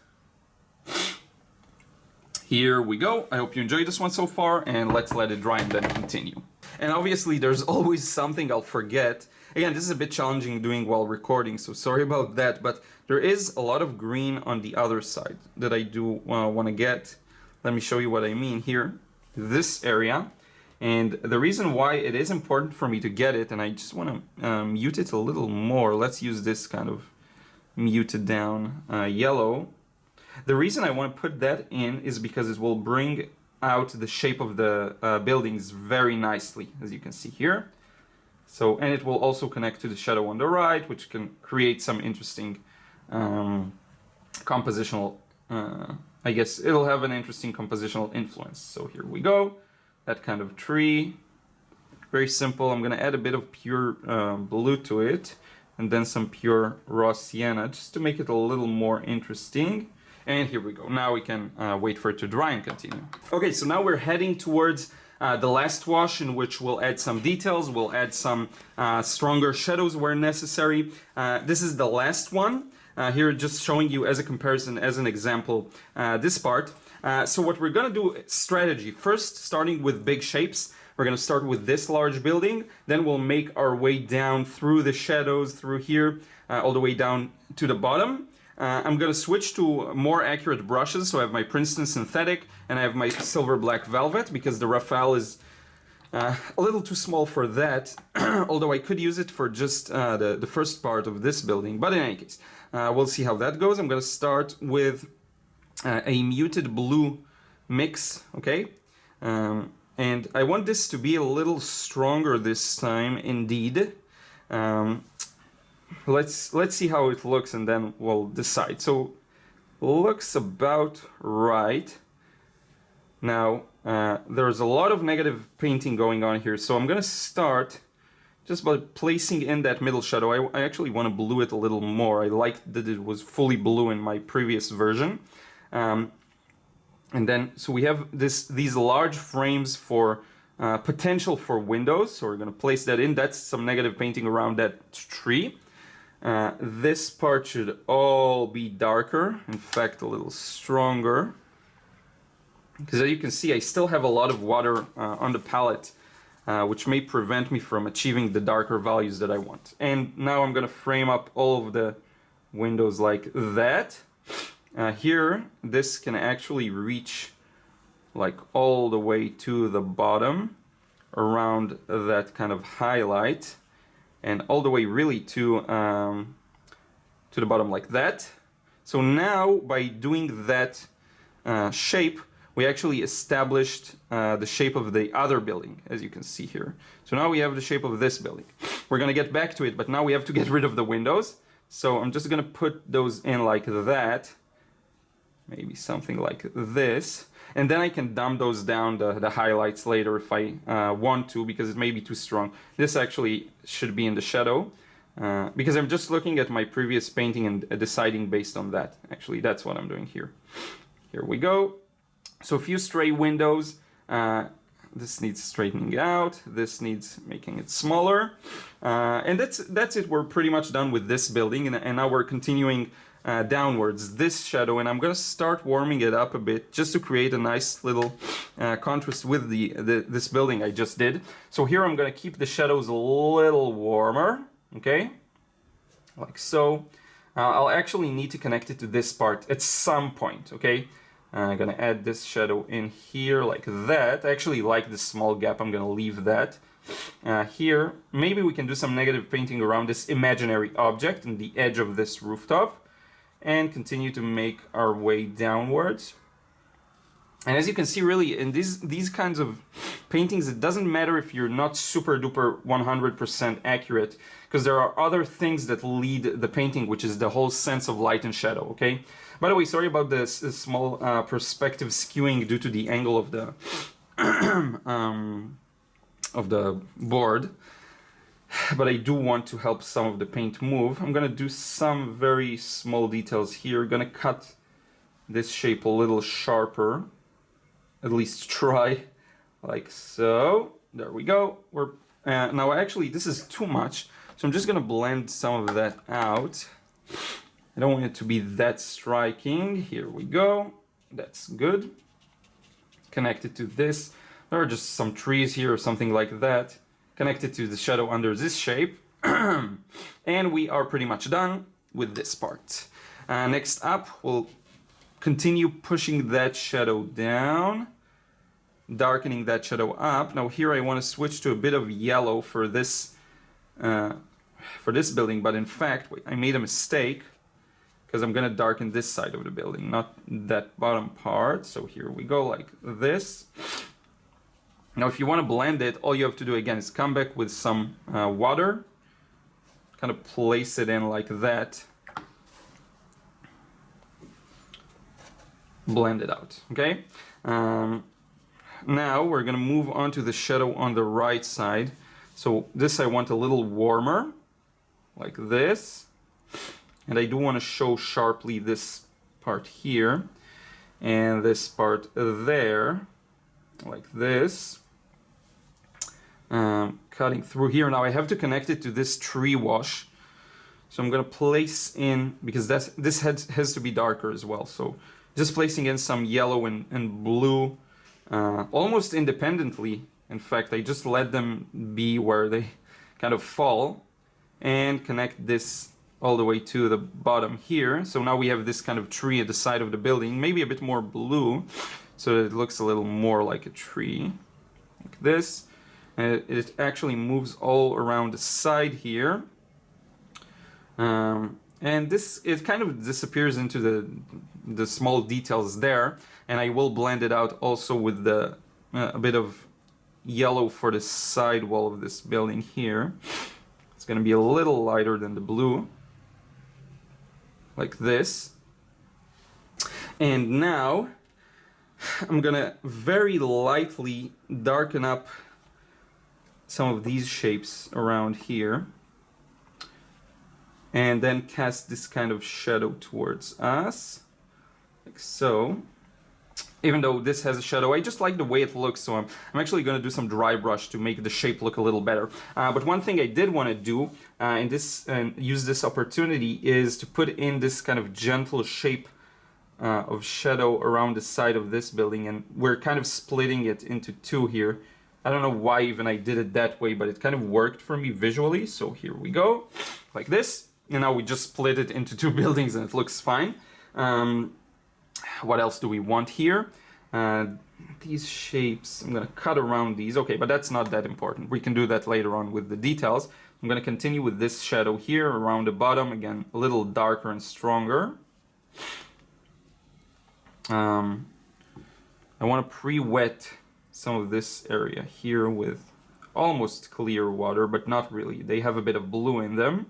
Speaker 2: Here we go. I hope you enjoyed this one so far, and let's let it dry and then continue. And obviously there's always something I'll forget. Again, this is a bit challenging doing while recording, so sorry about that, but there is a lot of green on the other side that I do want to get. Let me show you what I mean here. This area. And the reason why it is important for me to get it, and I just want to mute it a little more. Let's use this kind of muted down yellow. The reason I want to put that in is because it will bring out the shape of the buildings very nicely, as you can see here. So, and it will also connect to the shadow on the right, which can create some interesting compositional, I guess it'll have an interesting compositional influence. So here we go. That kind of tree, very simple. I'm gonna add a bit of pure blue to it, and then some pure raw sienna, just to make it a little more interesting. And here we go. Now we can wait for it to dry and continue. Okay, so now we're heading towards the last wash, in which we'll add some details, we'll add some stronger shadows where necessary. This is the last one. Here just showing you as a comparison, as an example, this part. So what we're gonna do, strategy. First, starting with big shapes. We're gonna start with this large building, then we'll make our way down through the shadows, through here, all the way down to the bottom. I'm gonna switch to more accurate brushes, so I have my Princeton synthetic, and I have my silver black velvet, because the Raphael is a little too small for that, although I could use it for just the first part of this building, but in any case, we'll see how that goes. I'm gonna start with a muted blue mix, okay? And I want this to be a little stronger this time, indeed. Let's see how it looks and then we'll decide. So, looks about right. Now, there's a lot of negative painting going on here, so I'm gonna start just by placing in that middle shadow. I actually want to blue it a little more. I liked that it was fully blue in my previous version. And then, so we have these large frames for potential for windows, so we're going to place that in. That's some negative painting around that tree. This part should all be darker, in fact a little stronger, because as you can see I still have a lot of water on the palette, which may prevent me from achieving the darker values that I want. And now I'm going to frame up all of the windows like that. Here, this can actually reach like all the way to the bottom around that kind of highlight, and all the way really to the bottom like that. So now by doing that shape, we actually established the shape of the other building, as you can see here. So now we have the shape of this building. We're gonna get back to it, but now we have to get rid of the windows. So I'm just gonna put those in like that, maybe something like this. And then I can dumb those down, the highlights later if I want to, because it may be too strong. This actually should be in the shadow, because I'm just looking at my previous painting and deciding based on that. Actually, that's what I'm doing here. Here we go. So a few stray windows. This needs straightening out. This needs making it smaller. And that's it. We're pretty much done with this building. And now we're continuing downwards this shadow, and I'm gonna start warming it up a bit just to create a nice little contrast with this building I just did. So here I'm gonna keep the shadows a little warmer, okay, like so. I'll actually need to connect it to this part at some point, okay. I'm gonna add this shadow in here like that. I actually like this small gap. I'm gonna leave that here. Maybe we can do some negative painting around this imaginary object and the edge of this rooftop, and continue to make our way downwards. And as you can see, really, in these kinds of paintings, it doesn't matter if you're not super duper 100% accurate, because there are other things that lead the painting, which is the whole sense of light and shadow, okay? By the way, sorry about this small perspective skewing due to the angle of the board. But I do want to help some of the paint move. I'm gonna do some very small details here. Gonna cut this shape a little sharper. At least try, like so. There we go. We're now actually this is too much, so I'm just gonna blend some of that out. I don't want it to be that striking. Here we go. That's good. Connect it to this. There are just some trees here or something like that. Connected to the shadow under this shape. And we are pretty much done with this part. Next up, we'll continue pushing that shadow down, darkening that shadow up. Now here I want to switch to a bit of yellow for this building, but in fact, wait, I made a mistake, because I'm gonna darken this side of the building, not that bottom part. So here we go, like this. Now, if you want to blend it, all you have to do again is come back with some water, kind of place it in like that, blend it out, okay? Now we're gonna move on to the shadow on the right side. So this I want a little warmer, like this. And I do want to show sharply this part here, and this part there, like this. Cutting through here. Now I have to connect it to this tree wash, so I'm gonna place in, because this has to be darker as well, so just placing in some yellow and blue almost independently. In fact, I just let them be where they kind of fall, and connect this all the way to the bottom here. So now we have this kind of tree at the side of the building, maybe a bit more blue, so that it looks a little more like a tree, like this. And it actually moves all around the side here. And it kind of disappears into the small details there. And I will blend it out also with a bit of yellow for the side wall of this building here. It's going to be a little lighter than the blue, like this. And now I'm going to very lightly darken up some of these shapes around here, and then cast this kind of shadow towards us, like so. Even though this has a shadow, I just like the way it looks, so I'm actually going to do some dry brush to make the shape look a little better. But one thing I did want to do, and use this opportunity, is to put in this kind of gentle shape of shadow around the side of this building, and we're kind of splitting it into two here. I don't know why even I did it that way, but it kind of worked for me visually. So here we go, like this. And now we just split it into two buildings and it looks fine. What else do we want here? These shapes, I'm gonna cut around these. Okay, but that's not that important. We can do that later on with the details. I'm gonna continue with this shadow here around the bottom. Again, a little darker and stronger. I want to pre-wet some of this area here with almost clear water, but not really. They have a bit of blue in them.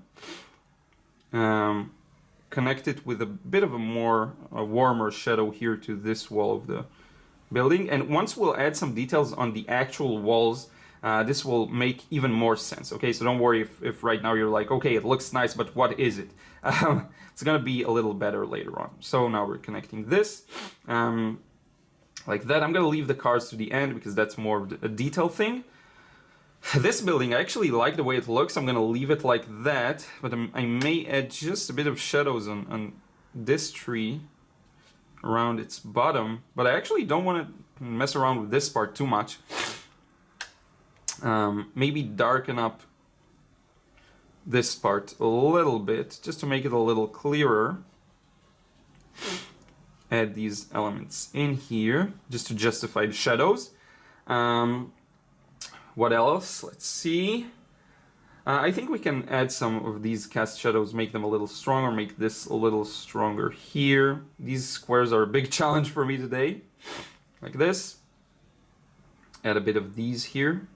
Speaker 2: Connect it with a bit of a warmer shadow here to this wall of the building. And once we'll add some details on the actual walls, this will make even more sense. Okay, so don't worry if right now you're like, okay, it looks nice, but what is it? It's gonna be a little better later on. So now we're connecting this like that. I'm gonna leave the cards to the end because that's more of a detail thing. This building, I actually like the way it looks. I'm gonna leave it like that, but I may add just a bit of shadows on this tree around its bottom, but I actually don't want to mess around with this part too much. Maybe darken up this part a little bit just to make it a little clearer. Add these elements in here just to justify the shadows. What else? Let's see. I think we can add some of these cast shadows, make them a little stronger, make this a little stronger here. These squares are a big challenge for me today. Like this. Add a bit of these here.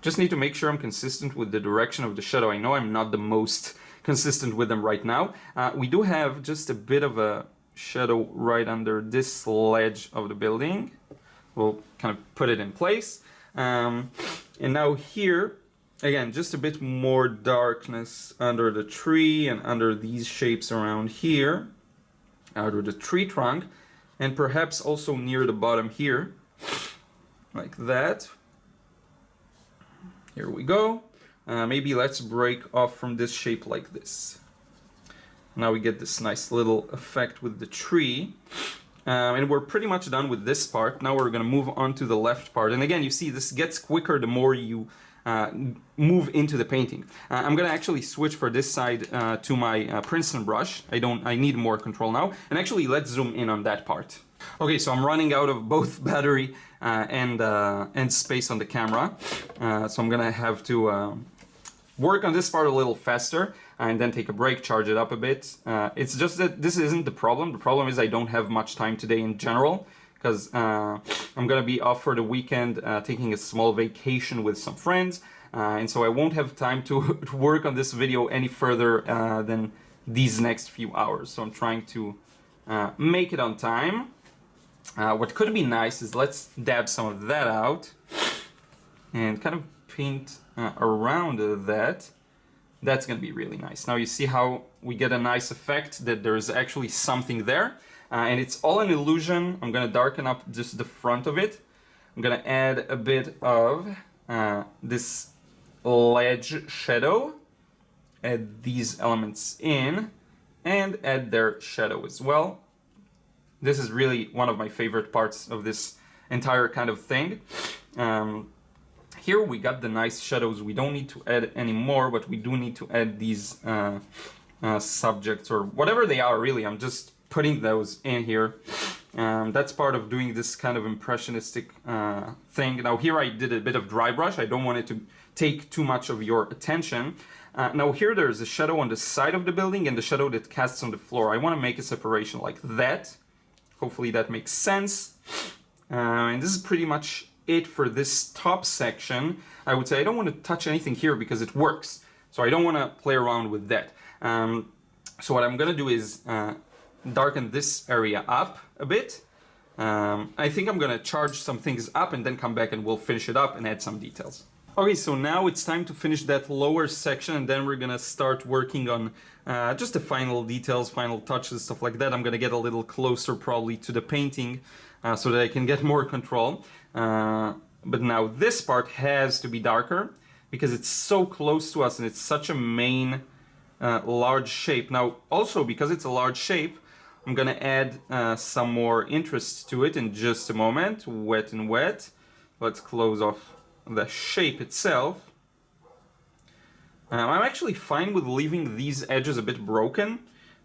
Speaker 2: Just need to make sure I'm consistent with the direction of the shadow. I know I'm not the most consistent with them right now. We do have just a bit of a shadow right under this ledge of the building. We'll kind of put it in place. And now here, again, just a bit more darkness under the tree and under these shapes around here, under the tree trunk, and perhaps also near the bottom here, like that. Here we go. Maybe let's break off from this shape like this. Now we get this nice little effect with the tree. And we're pretty much done with this part. Now we're gonna move on to the left part. And again, you see this gets quicker the more you move into the painting. I'm gonna actually switch for this side to my Princeton brush. I need more control now. And actually, let's zoom in on that part. Okay, so I'm running out of both battery and space on the camera. So I'm gonna have to work on this part a little faster and then take a break, charge it up a bit. It's just that this isn't the problem. The problem is I don't have much time today in general because I'm gonna be off for the weekend taking a small vacation with some friends. And so I won't have time to work on this video any further than these next few hours. So I'm trying to make it on time. What could be nice is let's dab some of that out and kind of paint around that. That's gonna be really nice. Now you see how we get a nice effect that there's actually something there. And it's all an illusion. I'm gonna darken up just the front of it. I'm gonna add a bit of this ledge shadow. Add these elements in and add their shadow as well. This is really one of my favorite parts of this entire kind of thing. Here we got the nice shadows. We don't need to add any more, but we do need to add these subjects or whatever they are, really. I'm just putting those in here. That's part of doing this kind of impressionistic thing. Now here I did a bit of dry brush. I don't want it to take too much of your attention. Now here there's a shadow on the side of the building and the shadow that casts on the floor. I want to make a separation like that. Hopefully that makes sense. And this is pretty much it for this top section. I would say I don't want to touch anything here because it works. So I don't want to play around with that. So what I'm going to do is darken this area up a bit. I think I'm going to charge some things up and then come back and we'll finish it up and add some details. Okay, so now it's time to finish that lower section and then we're going to start working on just the final details, final touches, stuff like that. I'm going to get a little closer probably to the painting so that I can get more control. But now this part has to be darker because it's so close to us and it's such a main large shape. Now also because it's a large shape, I'm going to add some more interest to it in just a moment. Wet and wet. Let's close off the shape itself. I'm actually fine with leaving these edges a bit broken.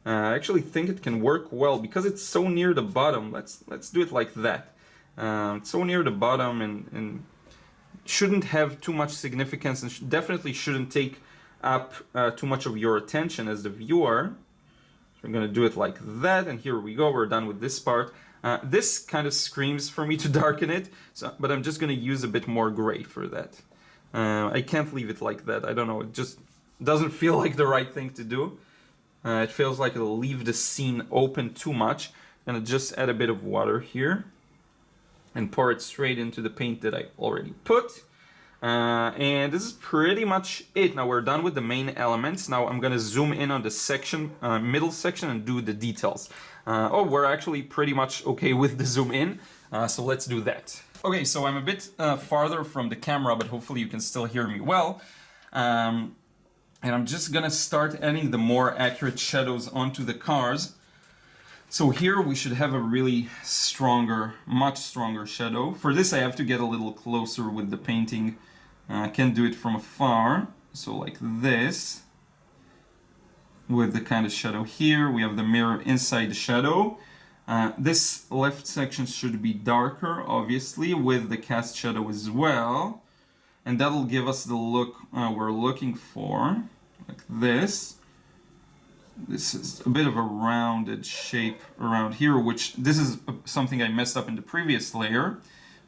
Speaker 2: I actually think it can work well because it's so near the bottom. Let's do it like that. It's so near the bottom and shouldn't have too much significance and definitely shouldn't take up too much of your attention as the viewer. So we're gonna do it like that, and here we go. We're done with this part. This kind of screams for me to darken it, but I'm just gonna use a bit more gray for that. I can't leave it like that. I don't know. It just doesn't feel like the right thing to do. It feels like it'll leave the scene open too much. I'm gonna just add a bit of water here and pour it straight into the paint that I already put. And this is pretty much it. Now we're done with the main elements. Now I'm gonna zoom in on the section, middle section, and do the details. Oh, we're actually pretty much okay with the zoom in, so let's do that. Okay, so I'm a bit farther from the camera, but hopefully you can still hear me well. And I'm just gonna start adding the more accurate shadows onto the cars. So here we should have a really stronger, much stronger shadow. For this I have to get a little closer with the painting. I can't do it from afar. So like this. With the kind of shadow here, we have the mirror inside the shadow. This left section should be darker, obviously, with the cast shadow as well. And that'll give us the look we're looking for, like this. This is a bit of a rounded shape around here, which this is something I messed up in the previous layer.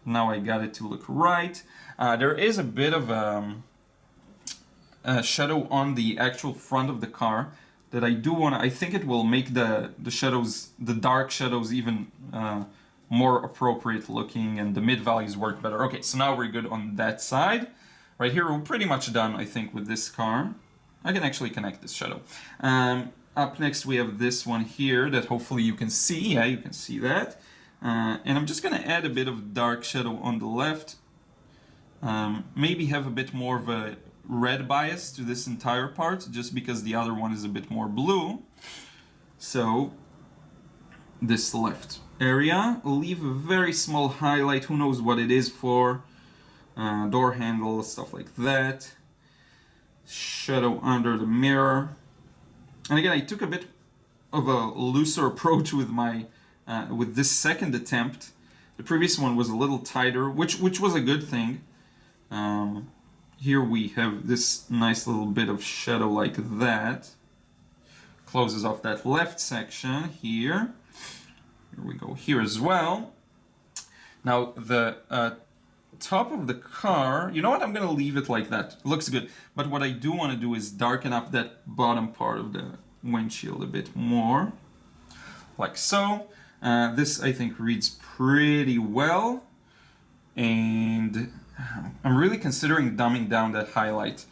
Speaker 2: Now I got it to look right. There is a bit of a shadow on the actual front of the car that I do want to, I think it will make the shadows, the dark shadows even more appropriate looking, and the mid values work better. Okay, so now we're good on that side. Right here, we're pretty much done, I think, with this car. I can actually connect this shadow. Up next, we have this one here that hopefully you can see. Yeah, you can see that. And I'm just gonna add a bit of dark shadow on the left. Maybe have a bit more of a red bias to this entire part, just because the other one is a bit more blue. So, this left area, leave a very small highlight, who knows what it is for, door handle, stuff like that, shadow under the mirror. And again, I took a bit of a looser approach with my with this second attempt. The previous one was a little tighter, which was a good thing. Here we have this nice little bit of shadow like that. Closes off that left section here. Here we go here as well. Now the top of the car, you know what, I'm gonna leave it like that. It looks good. But what I do want to do is darken up that bottom part of the windshield a bit more. Like so. This I think reads pretty well. And I'm really considering dumbing down that highlight.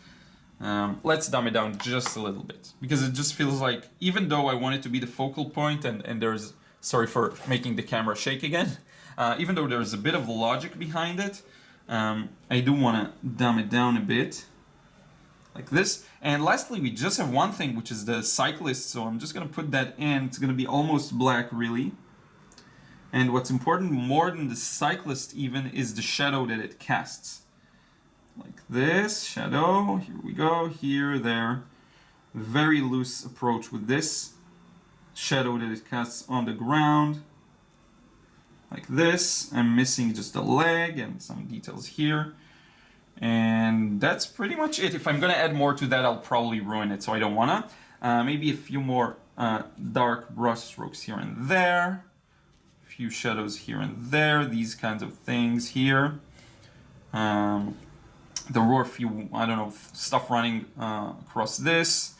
Speaker 2: Let's dumb it down just a little bit, because it just feels like, even though I want it to be the focal point, and there's, sorry for making the camera shake again, even though there's a bit of logic behind it, I do want to dumb it down a bit, like this. And lastly, we just have one thing, which is the cyclist, so I'm just going to put that in. It's going to be almost black, really. And what's important more than the cyclist even is the shadow that it casts. Like this, shadow, here we go, here, there. Very loose approach with this shadow that it casts on the ground. Like this. I'm missing just a leg and some details here. And that's pretty much it. If I'm gonna add more to that, I'll probably ruin it, so I don't wanna. Maybe a few more dark brush strokes here and there. Few shadows here and there, these kinds of things here. There were a few, I don't know, stuff running across this.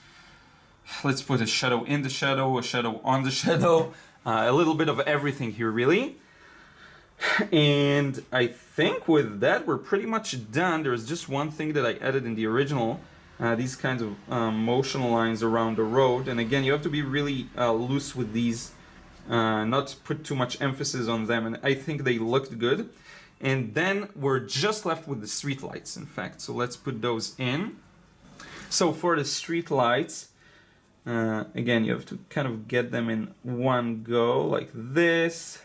Speaker 2: Let's put a shadow in the shadow, a shadow on the shadow, a little bit of everything here, really. And I think with that we're pretty much done. There's just one thing that I added in the original, these kinds of motion lines around the road. And again, you have to be really loose with these. Not put too much emphasis on them, and I think they looked good. And then we're just left with the street lights, in fact, so let's put those in. So for the street lights, again, you have to kind of get them in one go, like this.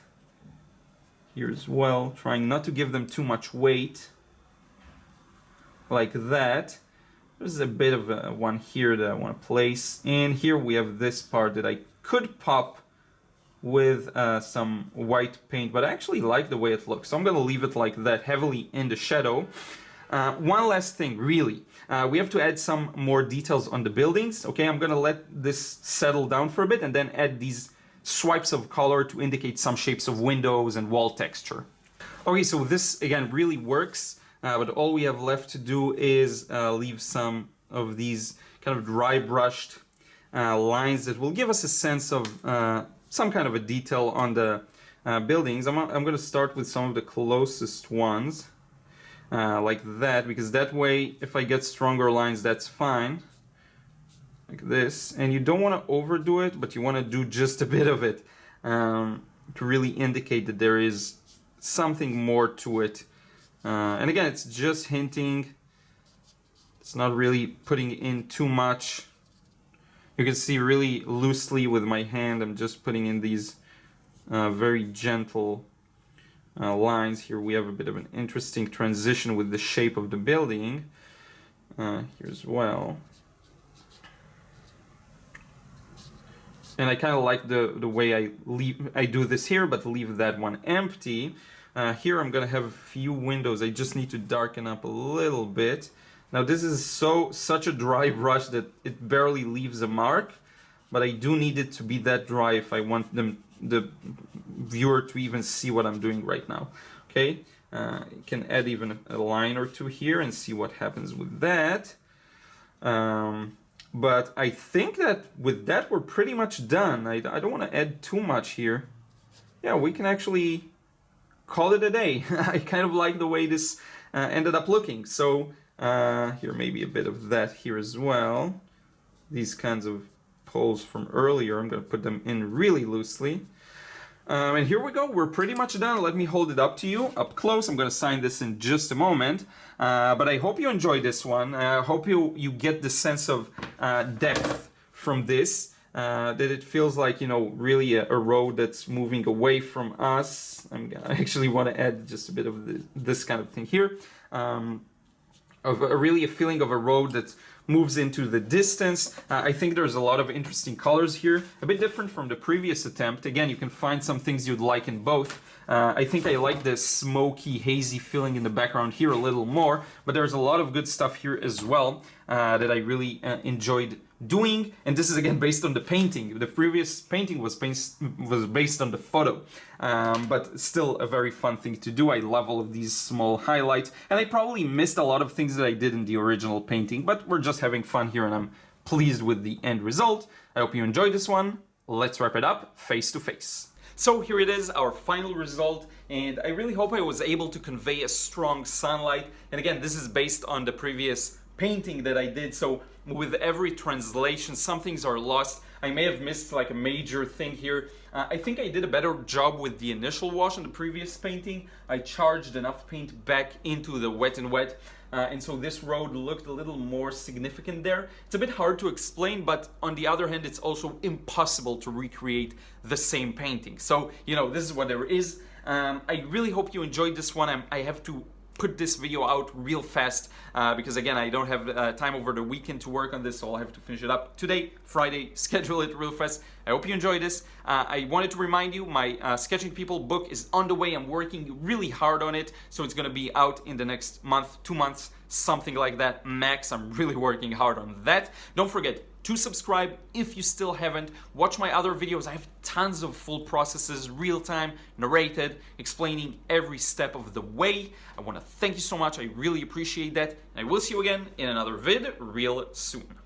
Speaker 2: Here as well, trying not to give them too much weight, like that. there's a bit of one here that I want to place. And here we have this part that I could pop with some white paint, but I actually like the way it looks. So I'm going to leave it like that, heavily in the shadow. One last thing, really. We have to add some more details on the buildings. Okay, I'm going to let this settle down for a bit and then add these swipes of color to indicate some shapes of windows and wall texture. Okay, so this again really works, but all we have left to do is leave some of these kind of dry brushed lines that will give us a sense of some kind of a detail on the buildings. I'm going to start with some of the closest ones, like that, because that way if I get stronger lines, that's fine. Like this. And you don't want to overdo it, but you want to do just a bit of it to really indicate that there is something more to it. And again, it's just hinting. It's not really putting in too much. You can see really loosely with my hand, I'm just putting in these very gentle lines. Here we have a bit of an interesting transition with the shape of the building. Here as well. And I kind of like the way I do this here, but leave that one empty. Here I'm gonna have a few windows. I just need to darken up a little bit. Now this is such a dry brush that it barely leaves a mark, but I do need it to be that dry if I want the viewer to even see what I'm doing right now. Okay, you can add even a line or two here and see what happens with that. But I think that with that we're pretty much done. I don't want to add too much here. Yeah, we can actually call it a day. I kind of like the way this ended up looking. So here maybe a bit of that here as well. These kinds of poles from earlier, I'm going to put them in really loosely. And here we go, we're pretty much done. Let me hold it up to you, up close. I'm going to sign this in just a moment. But I hope you enjoyed this one. I hope you get the sense of depth from this. That it feels like, you know, really a road that's moving away from us. I actually want to add just a bit of this kind of thing here. Of really a feeling of a road that moves into the distance. I think there's a lot of interesting colors here, a bit different from the previous attempt. Again, you can find some things you'd like in both. I think I like the smoky, hazy feeling in the background here a little more, but there's a lot of good stuff here as well that I really enjoyed doing. And this is again based on the painting. The previous painting was based on the photo, but still a very fun thing to do. I love all of these small highlights, and I probably missed a lot of things that I did in the original painting, but we're just having fun here and I'm pleased with the end result. I hope you enjoyed this one. Let's wrap it up face to face. So here it is, our final result, and I really hope I was able to convey a strong sunlight. And again, this is based on the previous painting that I did, so with every translation some things are lost. I may have missed like a major thing here. I think I did a better job with the initial wash on the previous painting. I charged enough paint back into the wet and wet, and so this road looked a little more significant there. It's a bit hard to explain, but on the other hand, it's also impossible to recreate the same painting. So, you know, this is what there is. I really hope you enjoyed this one. I have to put this video out real fast because again, I don't have time over the weekend to work on this, so I'll have to finish it up today, Friday, schedule it real fast. I hope you enjoyed this. I wanted to remind you, my Sketching People book is on the way. I'm working really hard on it, so it's gonna be out in the next month, 2 months, something like that max. I'm really working hard on that. Don't forget to subscribe if you still haven't. Watch my other videos. I have tons of full processes, real-time, narrated, explaining every step of the way. I want to thank you so much. I really appreciate that. And I will see you again in another vid real soon.